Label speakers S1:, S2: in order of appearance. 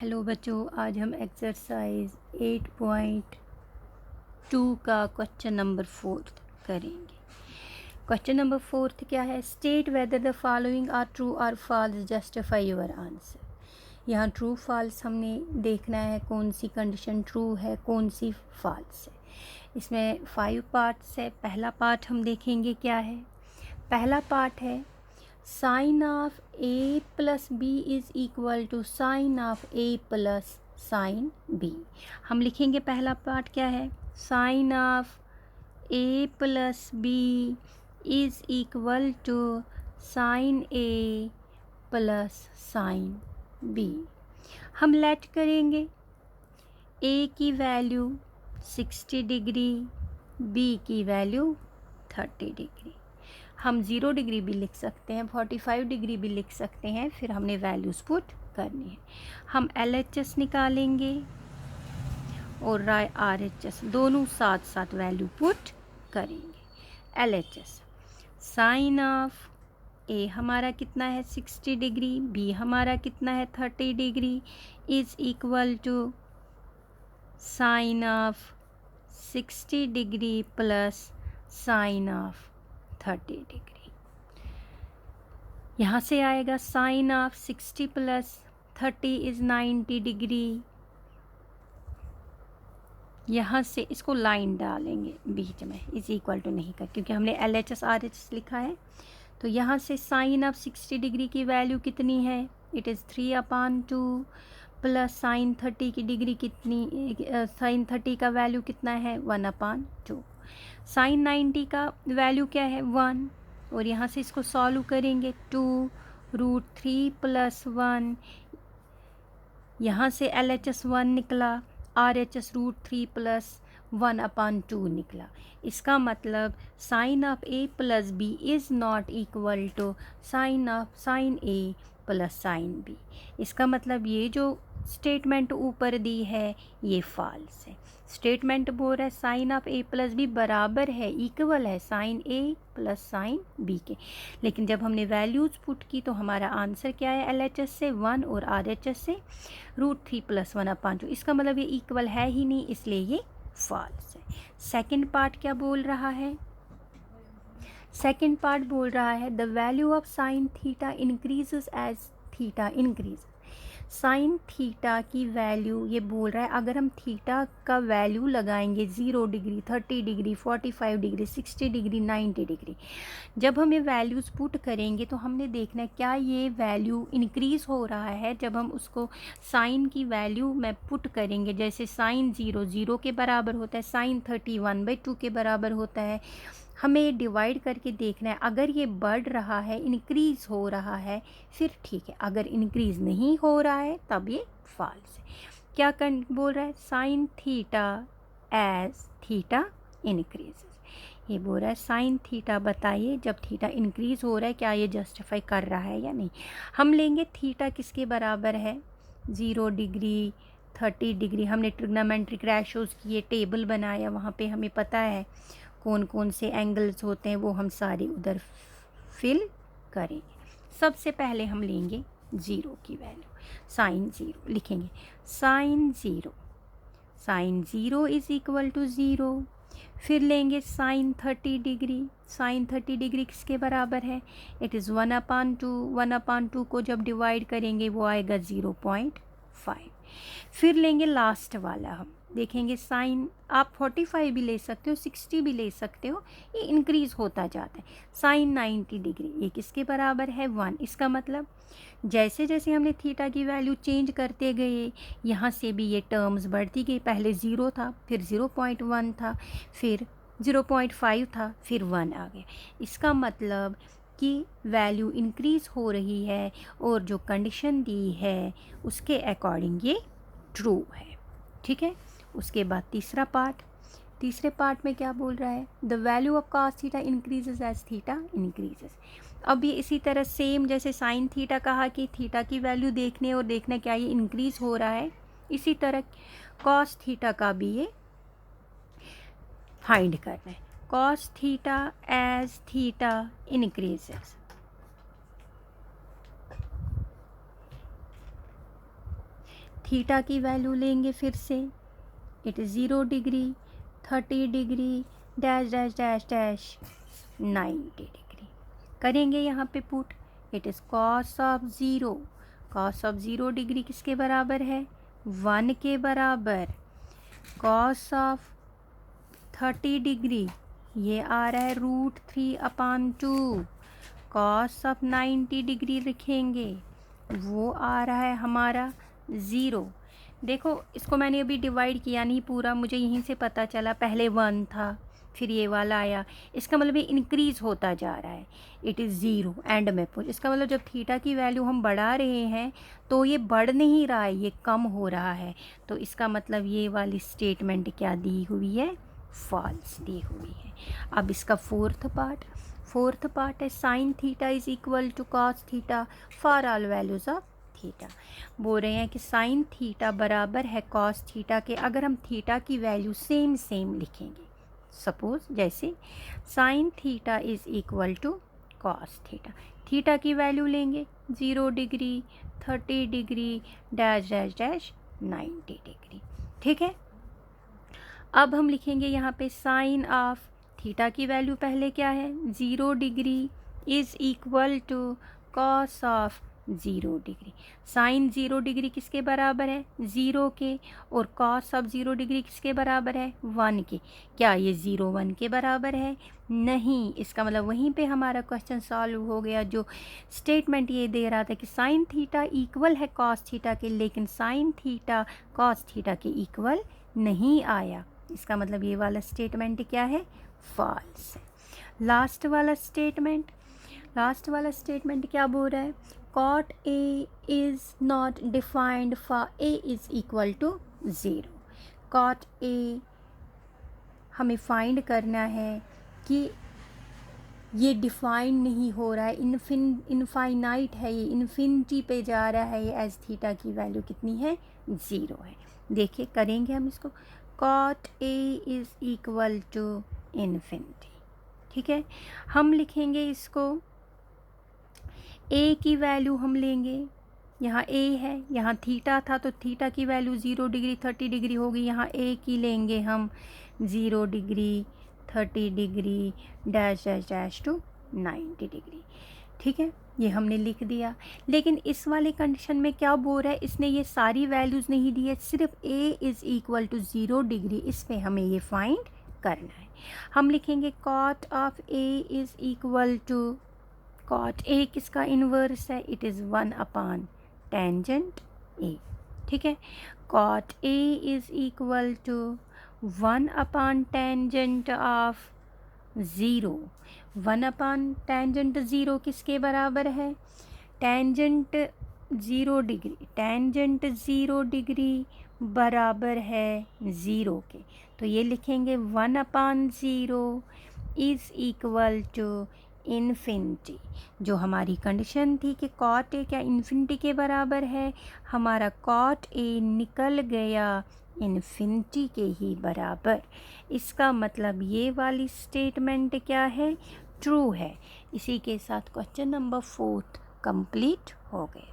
S1: Hello बच्चों, आज हम एक्सरसाइज 8.2 का क्वेश्चन नंबर 4 करेंगे। क्वेश्चन नंबर 4 क्या है? State whether the following are true और फॉल्स, जस्टिफाई योर आंसर। यहाँ ट्रू फॉल्स हमने देखना है, कौन सी कंडीशन ट्रू है, कौन सी फॉल्स है। इसमें 5 पार्ट्स है। पहला पार्ट हम देखेंगे क्या है। पहला पार्ट है sine of A plus B is equal to sine of A plus sine B. हम लिखेंगे पहला पार्ट क्या है, sine of A plus B is equal to sine A plus sine B. हम लेट करेंगे ए की value 60 degree, B की value 30 degree. हम 0 डिग्री भी लिख सकते हैं, 45 डिग्री भी लिख सकते हैं। फिर हमने वैल्यूज़ पुट करनी है। हम LHS निकालेंगे और RHS दोनों साथ साथ वैल्यू पुट करेंगे। LHS साइन ऑफ ए हमारा कितना है 60 डिग्री, बी हमारा कितना है 30 degree, is equal to sine of 60 degree plus sine of 30 degree. यहाँ से आएगा sine of 60 plus 30 is 90 degree. यहाँ से इसको लाइन डालेंगे बीच में, इज़ इक्वल टू नहीं कर, क्योंकि हमने LHS RHS लिखा है। तो यहाँ से साइन ऑफ 60 डिग्री की वैल्यू कितनी है, इट इज़ 3/2 प्लस साइन 30 की डिग्री कितनी, साइन 30 का वैल्यू कितना है 1/2। साइन 90 का वैल्यू क्या है 1, और यहाँ से इसको सॉल्व करेंगे 2√3 + 1। यहाँ से LHS 1 निकला, RHS √3 + 1/2 निकला। इसका मतलब sine of A plus B is not equal to sine of sine A plus sine B. इसका मतलब ये जो स्टेटमेंट ऊपर दी है ये फॉल्स है। स्टेटमेंट बोल रहा है sine of A plus B बराबर है, इक्वल है sine A plus sine B के। लेकिन जब हमने वैल्यूज़ पुट की तो हमारा आंसर क्या है, LHS से 1 और RHS से √3 + 1/2। इसका मतलब ये इक्वल है ही नहीं, इसलिए ये फॉल्स है। सेकंड पार्ट क्या बोल रहा है? सेकंड पार्ट बोल रहा है the value of sine theta increases as theta increase. Sine theta की वैल्यू ये बोल रहा है, अगर हम थीटा का वैल्यू लगाएंगे 0 degree, 30 degree, 45 degree, 60 degree, 90 degree, जब हम ये वैल्यूज़ पुट करेंगे तो हमने देखना है क्या ये वैल्यू इंक्रीज़ हो रहा है। जब हम उसको साइन की वैल्यू में पुट करेंगे, जैसे साइन 0 के बराबर होता है, साइन 30 1/2 के बराबर होता है, हमें डिवाइड करके देखना है। अगर ये बढ़ रहा है, इंक्रीज़ हो रहा है, फिर ठीक है। अगर इंक्रीज़ नहीं हो रहा है तब ये फॉल्स है। क्या बोल रहा है, sine theta as theta increase. ये बोल रहा है साइन थीटा बताइए जब थीटा इंक्रीज़ हो रहा है क्या ये जस्टिफाई कर रहा है या नहीं। हम लेंगे थीटा किसके बराबर है, 0 डिग्री, 30 डिग्री। हमने ट्रिग्नोमेट्रिक रेशोज़ की ये टेबल बनाया, वहाँ पे हमें पता है कौन कौन से एंगल्स होते हैं, वो हम सारे उधर फिल करेंगे। सबसे पहले हम लेंगे 0 की वैल्यू, साइन 0 लिखेंगे। Sine 0 is equal to 0। फिर लेंगे साइन 30 डिग्री। साइन 30 डिग्री किसके बराबर है, इट इज़ 1/2। 1/2 को जब डिवाइड करेंगे वो आएगा 0.5। फिर लेंगे लास्ट वाला, हम देखेंगे साइन, आप 45 भी ले सकते हो, 60 भी ले सकते हो, ये इंक्रीज़ होता जाता है। साइन 90 डिग्री ये किसके बराबर है 1। इसका मतलब जैसे जैसे हमने थीटा की वैल्यू चेंज करते गए, यहाँ से भी ये टर्म्स बढ़ती गई। पहले 0 था, फिर 0.1 था, फिर 0.5 था, फिर 1 आ गया। इसका मतलब कि वैल्यू इंक्रीज़ हो रही है और जो कंडीशन दी है उसके अकॉर्डिंग ये ट्रू है। ठीक है। उसके बाद तीसरे पार्ट में क्या बोल रहा है, the value of cos theta increases as theta increases. अब ये इसी तरह सेम जैसे साइन थीटा कहा कि थीटा की वैल्यू देखने और देखना क्या ये इंक्रीज़ हो रहा है, इसी तरह cos थीटा का भी ये फाइंड करना है। cos theta as theta increases, theta की वैल्यू लेंगे फिर से, it is 0 degree, 30 degree, dash dash dash dash 90 degree. करेंगे यहाँ पे put, it is cos of zero, cos of 0 degree किसके बराबर है, 1 के बराबर। कॉस ऑफ 30 डिग्री ये आ रहा है √3/2। कॉस ऑफ 90 डिग्री लिखेंगे, वो आ रहा है हमारा 0। देखो इसको मैंने अभी डिवाइड किया नहीं पूरा, मुझे यहीं से पता चला, पहले 1 था फिर ये वाला आया, इसका मतलब ये इंक्रीज़ होता जा रहा है, इट इज़ 0 एंड में पुट। इसका मतलब जब थीटा की वैल्यू हम बढ़ा रहे हैं तो ये बढ़ नहीं रहा है, ये कम हो रहा है। तो इसका मतलब ये वाली स्टेटमेंट क्या दी हुई है, फॉल्स दी हुई है। अब इसका फोर्थ पार्ट है sine theta is equal to cos theta for all values of theta. बोल रहे हैं कि साइन थीटा बराबर है कॉस थीटा के अगर हम थीटा की वैल्यू सेम लिखेंगे। सपोज जैसे sine theta is equal to cos theta, theta की वैल्यू लेंगे 0 degree, 30 degree, dash dash dash 90 degree. ठीक है, अब हम लिखेंगे यहाँ पे साइन ऑफ थीटा की वैल्यू पहले क्या है, 0 degree is equal to cos of 0 degree. Sine 0 degree किसके बराबर है, 0 के, और कॉस ऑफ 0 डिग्री किसके बराबर है, 1 के। क्या ये 0 1 के बराबर है, नहीं। इसका मतलब वहीं पे हमारा क्वेश्चन सॉल्व हो गया। जो स्टेटमेंट ये दे रहा था कि साइन थीटा इक्वल है कॉस थीटा के, लेकिन साइन थीटा कॉस थीटा के इक्वल नहीं आया, इसका मतलब ये वाला स्टेटमेंट क्या है, फॉल्स है। लास्ट वाला स्टेटमेंट क्या बोल रहा है, cot A is not defined for A is equal to 0। cot A हमें फाइंड करना है कि ये डिफाइन नहीं हो रहा है, इनफाइनाइट है, ये इन्फिनिटी पे जा रहा है, ये एज थीटा की वैल्यू कितनी है, 0 है। देखिए करेंगे हम इसको, cot A is equal to infinity. ठीक है, हम लिखेंगे इसको, ए की वैल्यू हम लेंगे, यहाँ ए है, यहाँ थीटा था तो थीटा की वैल्यू 0 डिग्री 30 डिग्री होगी, यहाँ ए की लेंगे हम 0 degree 30 degree dash dash dash to 90 degree. ठीक है, ये हमने लिख दिया। लेकिन इस वाले कंडीशन में क्या बोल रहा है, इसने ये सारी वैल्यूज़ नहीं दी है, सिर्फ A is equal to 0 degree, इस पर हमें ये फाइंड करना है। हम लिखेंगे cot of A is equal to, cot A किसका इन्वर्स है, इट इज़ 1 टेंजेंट ए। ठीक है, cot A is equal to 1 tangent of 0। 1 tangent 0 किसके बराबर है, टेंजेंट 0 डिग्री, टेंजेंट 0 डिग्री बराबर है 0 के। तो ये लिखेंगे 1/0 इज़ इक्वल टू इन्फिनिटी। जो हमारी कंडीशन थी कि कॉट ए क्या इन्फिनिटी के बराबर है, हमारा कॉट ए निकल गया इन्फिनिटी के ही बराबर। इसका मतलब ये वाली स्टेटमेंट क्या है, ट्रू है। इसी के साथ क्वेश्चन नंबर 4 कंप्लीट हो गया।